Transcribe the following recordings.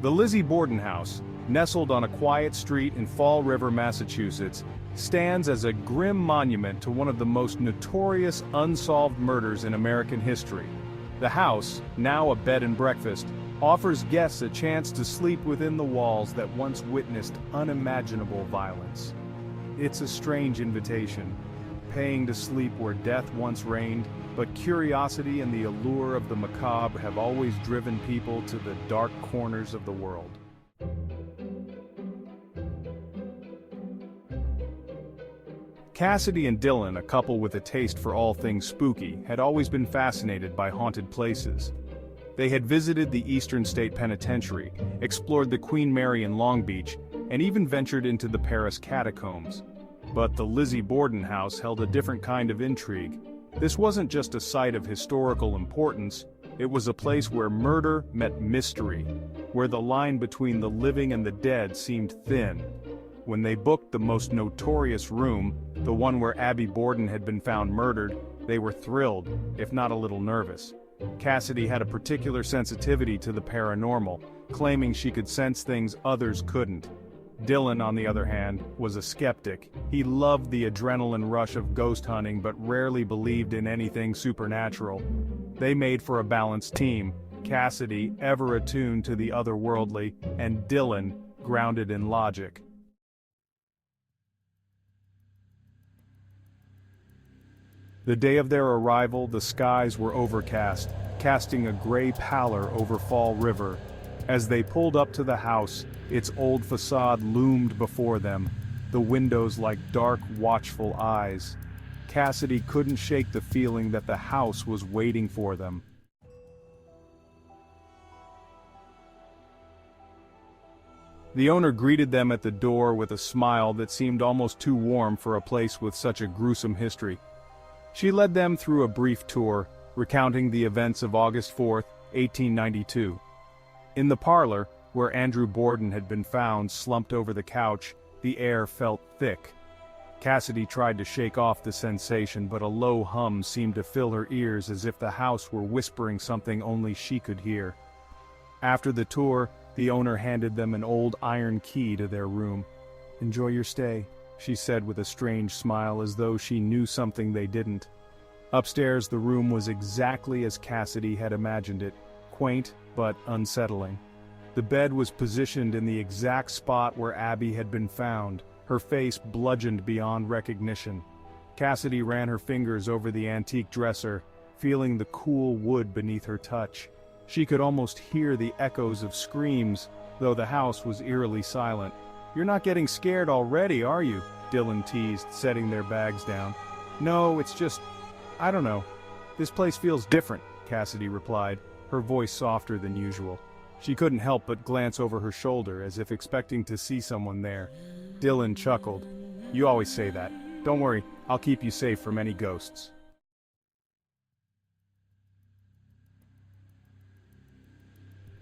The Lizzie Borden House, nestled on a quiet street in Fall River, Massachusetts, stands as a grim monument to one of the most notorious unsolved murders in American history. The house, now a bed and breakfast, offers guests a chance to sleep within the walls that once witnessed unimaginable violence. It's a strange invitation, paying to sleep where death once reigned, but curiosity and the allure of the macabre have always driven people to the dark corners of the world. Cassidy and Dylan, a couple with a taste for all things spooky, had always been fascinated by haunted places. They had visited the Eastern State Penitentiary, explored the Queen Mary in Long Beach, and even ventured into the Paris Catacombs. But the Lizzie Borden House held a different kind of intrigue. This wasn't just a site of historical importance, it was a place where murder met mystery, where the line between the living and the dead seemed thin. When they booked the most notorious room, the one where Abby Borden had been found murdered, they were thrilled, if not a little nervous. Cassidy had a particular sensitivity to the paranormal, claiming she could sense things others couldn't. Dylan, on the other hand, was a skeptic. He loved the adrenaline rush of ghost hunting but rarely believed in anything supernatural. They made for a balanced team, Cassidy ever attuned to the otherworldly, and Dylan grounded in logic. The day of their arrival, the skies were overcast, casting a gray pallor over Fall River. As they pulled up to the house, its old facade loomed before them, the windows like dark, watchful eyes. Cassidy couldn't shake the feeling that the house was waiting for them. The owner greeted them at the door with a smile that seemed almost too warm for a place with such a gruesome history. She led them through a brief tour, recounting the events of August 4, 1892. In the parlor, where Andrew Borden had been found slumped over the couch, the air felt thick. Cassidy tried to shake off the sensation, but a low hum seemed to fill her ears as if the house were whispering something only she could hear. After the tour, the owner handed them an old iron key to their room. "Enjoy your stay," she said with a strange smile, as though she knew something they didn't. Upstairs, the room was exactly as Cassidy had imagined it, quaint but unsettling. The bed was positioned in the exact spot where Abby had been found, her face bludgeoned beyond recognition. Cassidy ran her fingers over the antique dresser, feeling the cool wood beneath her touch. She could almost hear the echoes of screams, though the house was eerily silent. "You're not getting scared already, are you?" Dylan teased, setting their bags down. "No, it's just, I don't know. This place feels different," Cassidy replied, her voice softer than usual. She couldn't help but glance over her shoulder as if expecting to see someone there. Dylan chuckled. "You always say that. Don't worry, I'll keep you safe from any ghosts."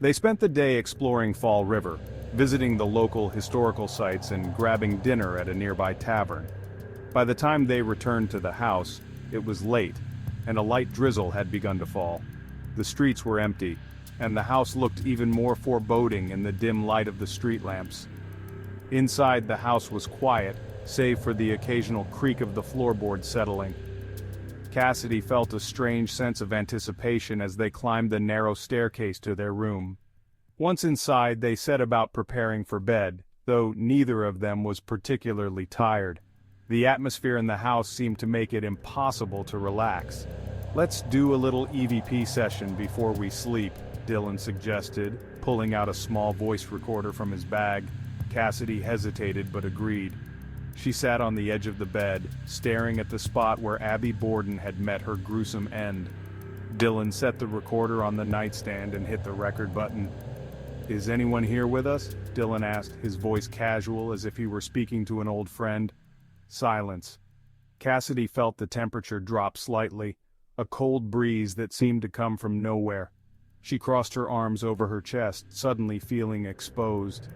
They spent the day exploring Fall River, visiting the local historical sites and grabbing dinner at a nearby tavern. By the time they returned to the house, it was late, and a light drizzle had begun to fall. The streets were empty, and the house looked even more foreboding in the dim light of the street lamps. Inside, the house was quiet, save for the occasional creak of the floorboards settling. Cassidy felt a strange sense of anticipation as they climbed the narrow staircase to their room. Once inside, they set about preparing for bed, though neither of them was particularly tired. The atmosphere in the house seemed to make it impossible to relax. "Let's do a little EVP session before we sleep," Dylan suggested, pulling out a small voice recorder from his bag. Cassidy hesitated but agreed. She sat on the edge of the bed, staring at the spot where Abby Borden had met her gruesome end. Dylan set the recorder on the nightstand and hit the record button. "Is anyone here with us?" Dylan asked, his voice casual as if he were speaking to an old friend. Silence. Cassidy felt the temperature drop slightly, a cold breeze that seemed to come from nowhere. She crossed her arms over her chest, suddenly feeling exposed.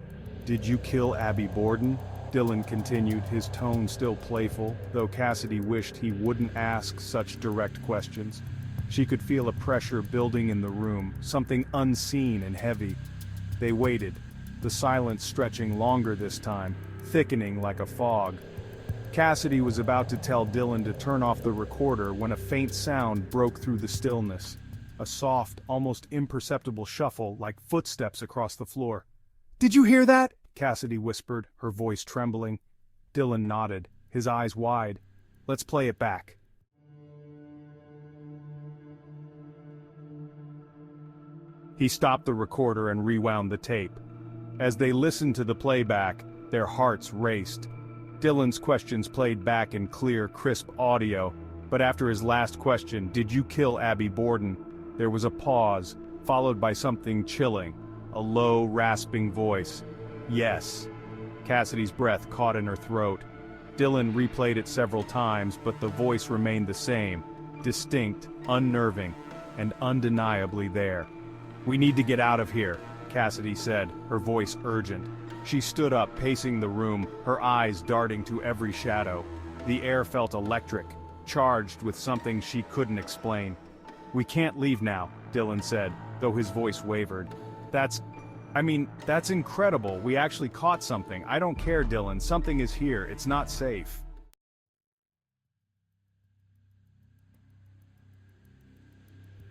"Did you kill Abby Borden?" Dylan continued, his tone still playful, though Cassidy wished he wouldn't ask such direct questions. She could feel a pressure building in the room, something unseen and heavy. They waited, the silence stretching longer this time, thickening like a fog. Cassidy was about to tell Dylan to turn off the recorder when a faint sound broke through the stillness. A soft, almost imperceptible shuffle like footsteps across the floor. "Did you hear that?" Cassidy whispered, her voice trembling. Dylan nodded, his eyes wide. "Let's play it back." He stopped the recorder and rewound the tape. As they listened to the playback, their hearts raced. Dylan's questions played back in clear, crisp audio, but after his last question, "Did you kill Abby Borden?" there was a pause, followed by something chilling, a low, rasping voice. "Yes." Cassidy's breath caught in her throat. Dylan replayed it several times, but the voice remained the same, distinct, unnerving, and undeniably there. "We need to get out of here," Cassidy said, her voice urgent. She stood up, pacing the room, her eyes darting to every shadow. The air felt electric, charged with something she couldn't explain. "We can't leave now," Dylan said, though his voice wavered. That's incredible. We actually caught something. I don't care, Dylan. Something is here. It's not safe."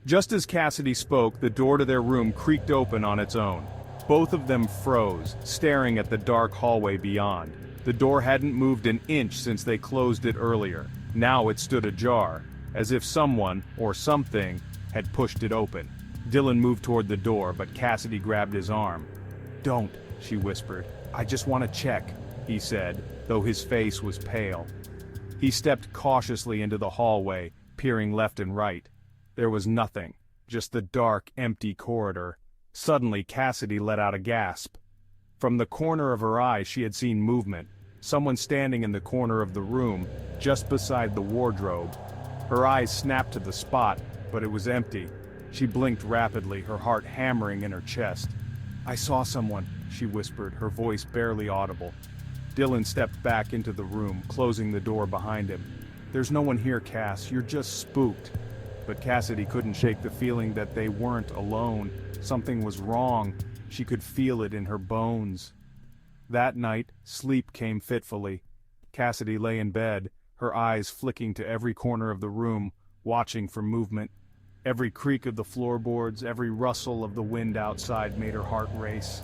Just as Cassidy spoke, the door to their room creaked open on its own. Both of them froze, staring at the dark hallway beyond. The door hadn't moved an inch since they closed it earlier. Now it stood ajar, as if someone, or something, had pushed it open. Dylan moved toward the door, but Cassidy grabbed his arm. "Don't," she whispered. "I just want to check," he said, though his face was pale. He stepped cautiously into the hallway, peering left and right. There was nothing, just the dark, empty corridor. Suddenly Cassidy let out a gasp. From the corner of her eye she had seen movement, someone standing in the corner of the room, just beside the wardrobe. Her eyes snapped to the spot, but it was empty. She blinked rapidly, her heart hammering in her chest. "I saw someone," she whispered, her voice barely audible. Dylan stepped back into the room, closing the door behind him. "There's no one here, Cass, you're just spooked." But Cassidy couldn't shake the feeling that they weren't alone. Something was wrong. She could feel it in her bones. That night, sleep came fitfully. Cassidy lay in bed, her eyes flicking to every corner of the room, watching for movement. Every creak of the floorboards, every rustle of the wind outside made her heart race.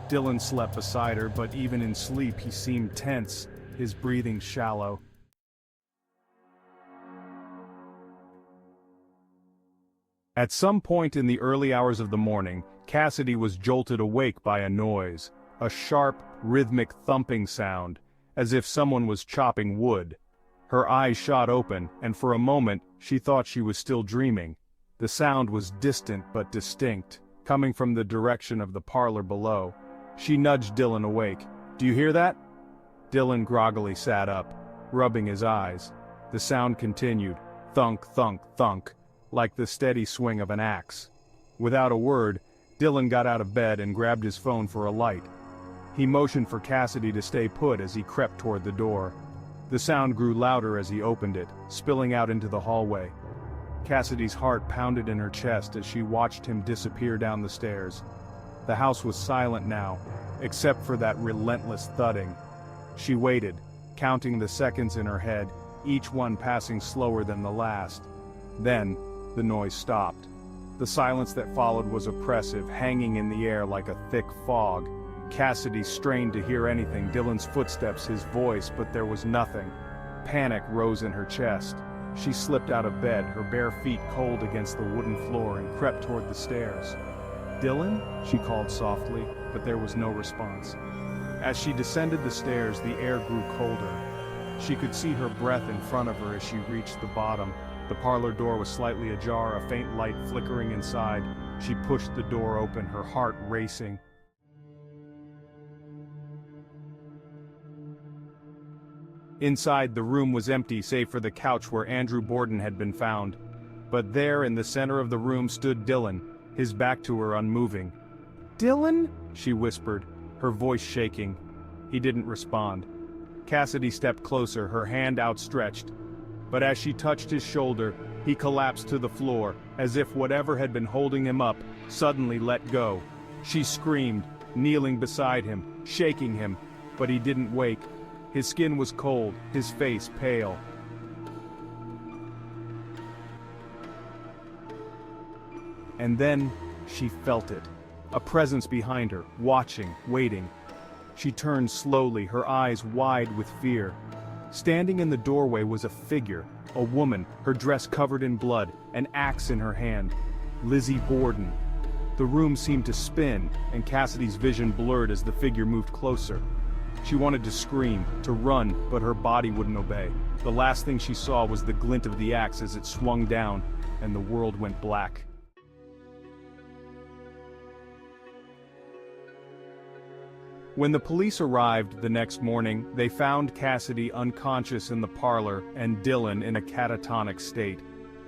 Dylan slept beside her, but even in sleep he seemed tense, his breathing shallow. At some point in the early hours of the morning, Cassidy was jolted awake by a noise, a sharp, rhythmic thumping sound, as if someone was chopping wood. Her eyes shot open, and for a moment she thought she was still dreaming. The sound was distant but distinct, coming from the direction of the parlor below. She nudged Dylan awake. "Do you hear that?" Dylan groggily sat up, rubbing his eyes. The sound continued, thunk, thunk, thunk, like the steady swing of an axe. Without a word, Dylan got out of bed and grabbed his phone for a light. He motioned for Cassidy to stay put as he crept toward the door. The sound grew louder as he opened it, spilling out into the hallway. Cassidy's heart pounded in her chest as she watched him disappear down the stairs. The house was silent now, except for that relentless thudding. She waited, counting the seconds in her head, each one passing slower than the last. Then, the noise stopped. The silence that followed was oppressive, hanging in the air like a thick fog. Cassidy strained to hear anything, Dylan's footsteps, his voice, but there was nothing. Panic rose in her chest. She slipped out of bed, her bare feet cold against the wooden floor, and crept toward the stairs. "Dylan?" she called softly, but there was no response. As she descended the stairs, the air grew colder. She could see her breath in front of her as she reached the bottom. The parlor door was slightly ajar, a faint light flickering inside. She pushed the door open, her heart racing. Inside, the room was empty save for the couch where Andrew Borden had been found. But there in the center of the room stood Dylan, his back to her unmoving. "Dylan?" she whispered, her voice shaking. He didn't respond. Cassidy stepped closer, her hand outstretched. But as she touched his shoulder, he collapsed to the floor, as if whatever had been holding him up suddenly let go. She screamed, kneeling beside him, shaking him, but he didn't wake. His skin was cold, his face pale. And then she felt it. A presence behind her, watching, waiting. She turned slowly, her eyes wide with fear. Standing in the doorway was a figure, a woman, her dress covered in blood, an axe in her hand. Lizzie Borden. The room seemed to spin, and Cassidy's vision blurred as the figure moved closer. She wanted to scream, to run, but her body wouldn't obey. The last thing she saw was the glint of the axe as it swung down, and the world went black. When the police arrived the next morning, they found Cassidy unconscious in the parlor and Dylan in a catatonic state.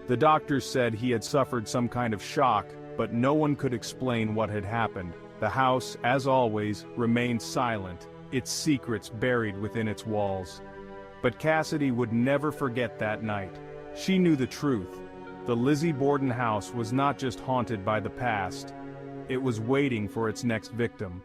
The doctors said he had suffered some kind of shock, but no one could explain what had happened. The house, as always, remained silent, its secrets buried within its walls. But Cassidy would never forget that night. She knew the truth. The Lizzie Borden house was not just haunted by the past. It was waiting for its next victim.